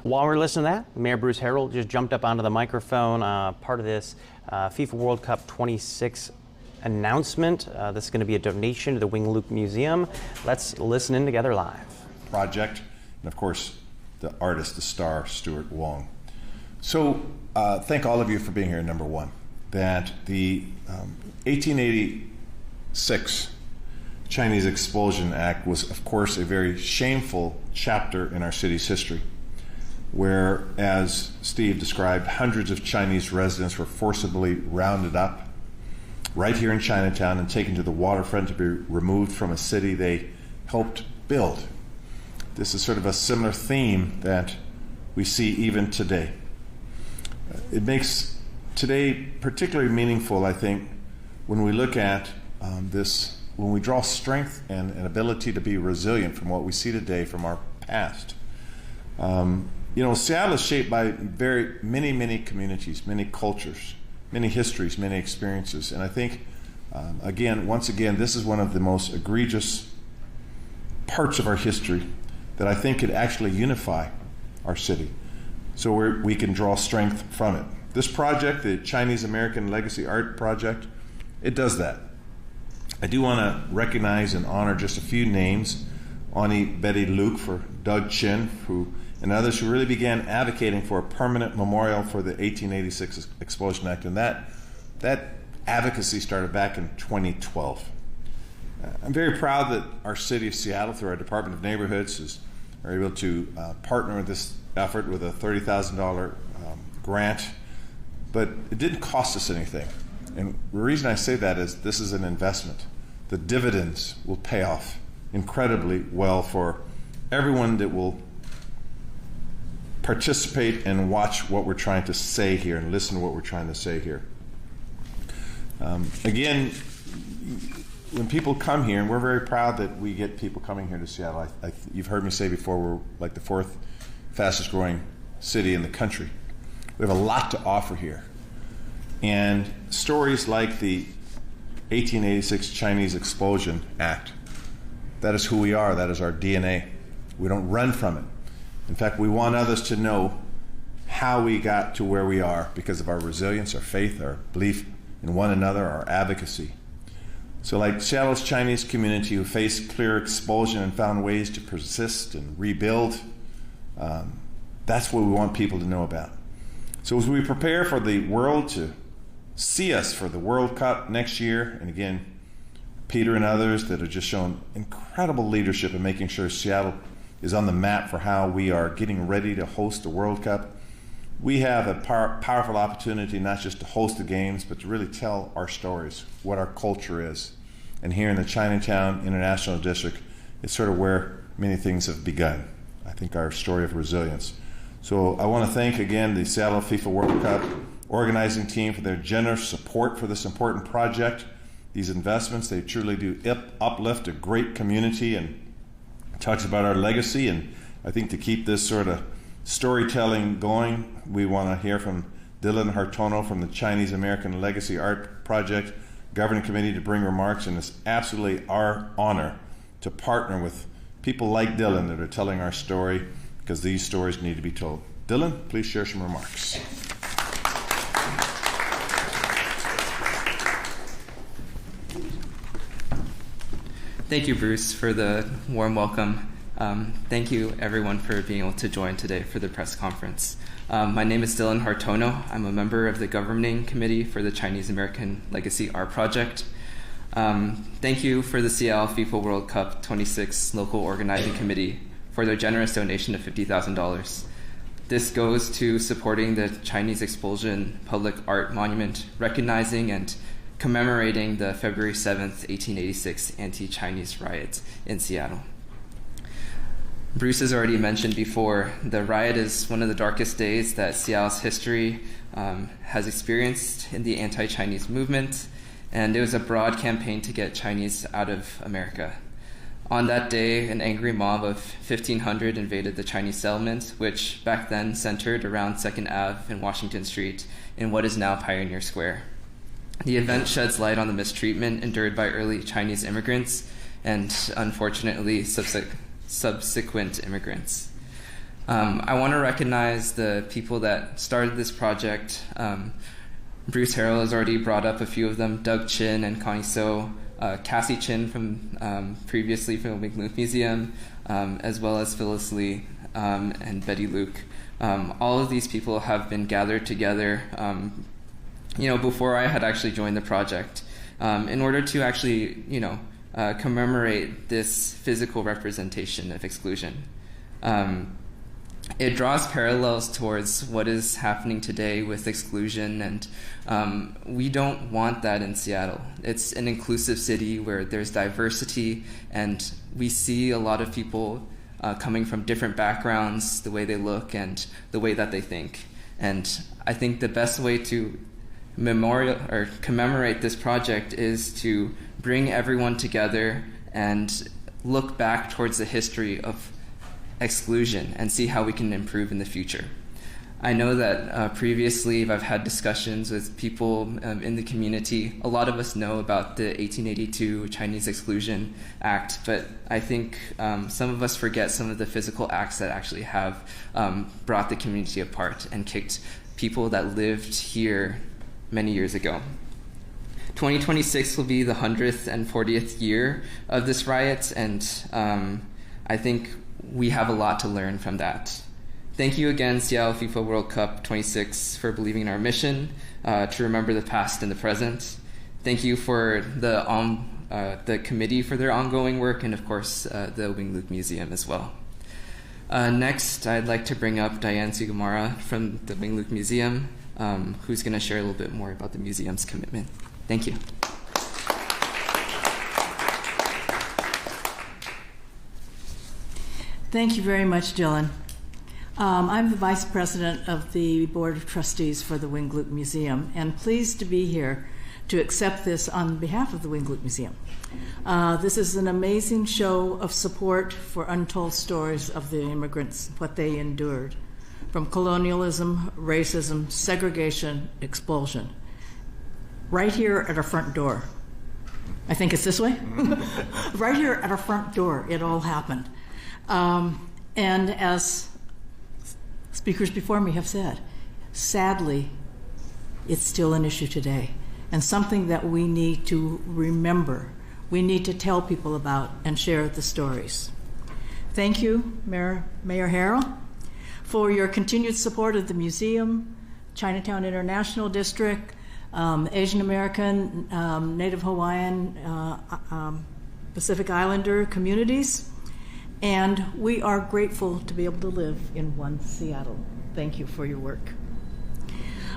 While we're listening to that, Mayor Bruce Harrell just jumped up onto the microphone, part of this FIFA World Cup 26 announcement. This is going to be a donation to the Wing Luke Museum. Let's listen in together live. Project, and of course, the artist, the star, Stuart Wong. So, thank all of you for being here, number one. That the 1886 Chinese Expulsion Act was, of course, a very shameful chapter in our city's history, where, as Steve described, hundreds of Chinese residents were forcibly rounded up right here in Chinatown and taken to the waterfront to be removed from a city they helped build. This is sort of a similar theme that we see even today. It makes today particularly meaningful, I think, when we look at this, when we draw strength and an ability to be resilient from what we see today from our past. Seattle is shaped by many communities, many cultures, many histories, many experiences. And I think, once again, this is one of the most egregious parts of our history that I think could actually unify our city so we can draw strength from it. This project, the Chinese American Legacy Art Project, it does that. I do want to recognize and honor just a few names. Ani Betty Luke, for Doug Chin, and others who really began advocating for a permanent memorial for the 1886 Expulsion Act, and that advocacy started back in 2012. I'm very proud that our city of Seattle, through our Department of Neighborhoods, are able to partner with this effort with a $30,000 grant, but it didn't cost us anything. And the reason I say that is this is an investment. The dividends will pay off incredibly well for everyone that will participate and watch what we're trying to say here and listen to what we're trying to say here. When people come here, and we're very proud that we get people coming here to Seattle. You've heard me say before, we're like the fourth fastest growing city in the country. We have a lot to offer here. And stories like the 1886 Chinese Expulsion Act, that is who we are, that is our DNA. We don't run from it. In fact, we want others to know how we got to where we are because of our resilience, our faith, our belief in one another, our advocacy. So like Seattle's Chinese community who faced clear expulsion and found ways to persist and rebuild, that's what we want people to know about. So as we prepare for the world to see us for the World Cup next year, and again, Peter and others that have just shown incredible leadership in making sure Seattle is on the map for how we are getting ready to host the World Cup. We have a powerful opportunity not just to host the games, but to really tell our stories, what our culture is. And here in the Chinatown International District, it's sort of where many things have begun. I think our story of resilience. So I want to thank again the Seattle FIFA World Cup organizing team for their generous support for this important project. These investments, they truly do uplift a great community and talks about our legacy. And I think to keep this sort of storytelling going, we want to hear from Dylan Hartono from the Chinese American Legacy Art Project Governing Committee to bring remarks, and it's absolutely our honor to partner with people like Dylan that are telling our story, because these stories need to be told. Dylan, please share some remarks. Thank you, Bruce, for the warm welcome. Thank you, everyone, for being able to join today for the press conference. My name is Dylan Hartono. I'm a member of the Governing Committee for the Chinese American Legacy Art Project. Thank you for the Seattle FIFA World Cup 26 Local Organizing Committee for their generous donation of $50,000. This goes to supporting the Chinese Expulsion Public Art Monument, recognizing and commemorating the February 7th, 1886 anti-Chinese riots in Seattle. Bruce has already mentioned before, the riot is one of the darkest days that Seattle's history has experienced in the anti-Chinese movement, and it was a broad campaign to get Chinese out of America. On that day, an angry mob of 1,500 invaded the Chinese settlement, which back then centered around 2nd Ave and Washington Street in what is now Pioneer Square. The event sheds light on the mistreatment endured by early Chinese immigrants and, unfortunately, subsequent immigrants. I want to recognize the people that started this project. Bruce Harrell has already brought up a few of them: Doug Chin and Connie So, Cassie Chin from previously from the Wing Luke Museum, as well as Phyllis Lee and Betty Luke. All of these people have been gathered together, before I had actually joined the project, in order to actually, commemorate this physical representation of exclusion. It draws parallels towards what is happening today with exclusion, and we don't want that in Seattle. It's an inclusive city where there's diversity, and we see a lot of people coming from different backgrounds, the way they look and the way that they think. And I think the best way to commemorate this project is to bring everyone together and look back towards the history of exclusion and see how we can improve in the future. I know that previously I've had discussions with people in the community. A lot of us know about the 1882 Chinese Exclusion Act, but I think some of us forget some of the physical acts that actually have brought the community apart and kicked people that lived here many years ago. 2026 will be the 100th and 40th year of this riot, and I think we have a lot to learn from that. Thank you again, Seattle FIFA World Cup 26, for believing in our mission to remember the past and the present. Thank you for the committee for their ongoing work, and of course the Wing Luke Museum as well. Next, I'd like to bring up Diane Sugimara from the Wing Luke Museum, who's going to share a little bit more about the museum's commitment. Thank you. Thank you very much, Dylan. I'm the Vice President of the Board of Trustees for the Wing Luke Museum, and pleased to be here to accept this on behalf of the Wing Luke Museum. This is an amazing show of support for untold stories of the immigrants, what they endured, from colonialism, racism, segregation, expulsion, right here at our front door. I think it's this way. Right here at our front door, it all happened. And as speakers before me have said, sadly, it's still an issue today, and something that we need to remember. We need to tell people about and share the stories. Thank you, Mayor Harrell, for your continued support of the museum, Chinatown International District, Asian American, Native Hawaiian, Pacific Islander communities. And we are grateful to be able to live in one Seattle. Thank you for your work.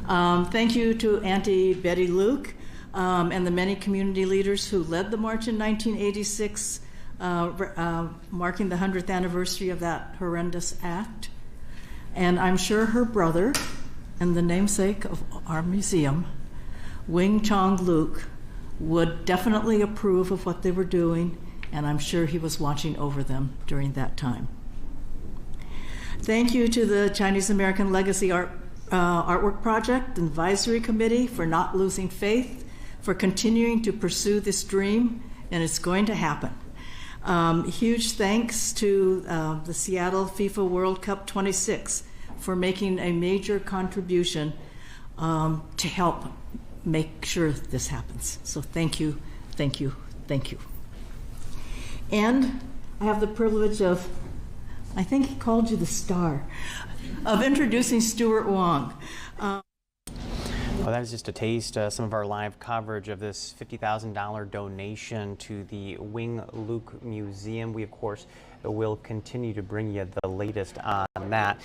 Thank you to Auntie Betty Luke and the many community leaders who led the march in 1986, marking the 100th anniversary of that horrendous act. And I'm sure her brother, and the namesake of our museum, Wing Chong Luke, would definitely approve of what they were doing, and I'm sure he was watching over them during that time. Thank you to the Chinese American Legacy Artwork Project Advisory Committee for not losing faith, for continuing to pursue this dream, and it's going to happen. Huge thanks to the Seattle FIFA World Cup 26 for making a major contribution to help make sure this happens. So thank you, thank you, thank you. And I have the privilege of, I think he called you the star, of introducing Stuart Wong. Well, that is just a taste, some of our live coverage of this $50,000 donation to the Wing Luke Museum. We, of course, will continue to bring you the latest on that.